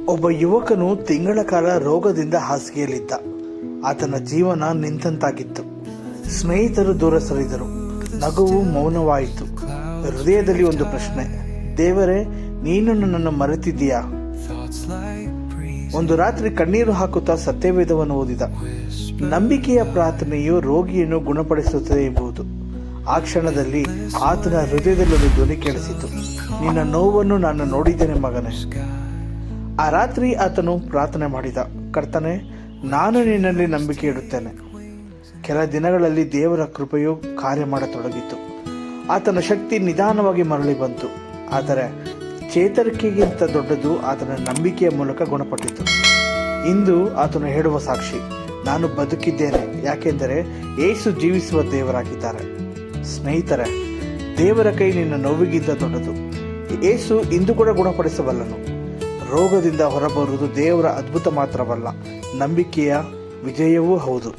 ಒಬ್ಬ ಯುವಕನು ತಿಂಗಳ ಕಾಲ ರೋಗದಿಂದ ಹಾಸಿಗೆಯಲ್ಲಿದ್ದ. ಆತನ ಜೀವನ ನಿಂತಂತಾಗಿತ್ತು. ಸ್ನೇಹಿತರು ದೂರ ಸರಿದರು. ನಗುವು ಮೌನವಾಯಿತು. ಹೃದಯದಲ್ಲಿ ಒಂದು ಪ್ರಶ್ನೆ, ದೇವರೇ, ನೀನು ನನ್ನನ್ನು ಮರೆತಿದ್ದೀಯಾ? ಒಂದು ರಾತ್ರಿ ಕಣ್ಣೀರು ಹಾಕುತ್ತಾ ಸತ್ಯವೇದವನ್ನು ಓದಿದ. ನಂಬಿಕೆಯ ಪ್ರಾರ್ಥನೆಯು ರೋಗಿಯನ್ನು ಗುಣಪಡಿಸುತ್ತದೆ ಎಂಬುದು. ಆ ಕ್ಷಣದಲ್ಲಿ ಆತನ ಹೃದಯದಲ್ಲಿ ಒಂದು ಧ್ವನಿ ಕೇಳಿಸಿತು, ನಿನ್ನ ನೋವನ್ನು ನಾನು ನೋಡಿದ್ದೇನೆ ಮಗನೇ. ಆ ರಾತ್ರಿ ಆತನು ಪ್ರಾರ್ಥನೆ ಮಾಡಿದ, ಕರ್ತನೇ, ನಾನು ನಿನ್ನಲ್ಲಿ ನಂಬಿಕೆ ಇಡುತ್ತೇನೆ. ಕೆಲ ದಿನಗಳಲ್ಲಿ ದೇವರ ಕೃಪೆಯು ಕಾರ್ಯ ಮಾಡತೊಡಗಿತು. ಆತನ ಶಕ್ತಿ ನಿಧಾನವಾಗಿ ಮರಳಿ ಬಂತು. ಆದರೆ ಚೇತರಿಕೆಗಿಂತ ದೊಡ್ಡದು ಆತನ ನಂಬಿಕೆಯ ಮೂಲಕ ಗುಣಪಟ್ಟಿತು. ಇಂದು ಆತನು ಹೇಳುವ ಸಾಕ್ಷಿ, ನಾನು ಬದುಕಿದ್ದೇನೆ, ಯಾಕೆಂದರೆ ಯೇಸು ಜೀವಿಸುವ ದೇವರಾಗಿದ್ದಾರೆ. ಸ್ನೇಹಿತರೆ, ದೇವರ ಕೈ ನಿನ್ನ ನೋವಿಗಿಂತ ದೊಡ್ಡದು. ಯೇಸು ಇಂದು ಕೂಡ ಗುಣಪಡಿಸಬಲ್ಲನು. ರೋಗದಿಂದ ಹೊರಬರುವುದು ದೇವರ ಅದ್ಭುತ ಮಾತ್ರವಲ್ಲ, ನಂಬಿಕೆಯ ವಿಜಯವೂ ಹೌದು.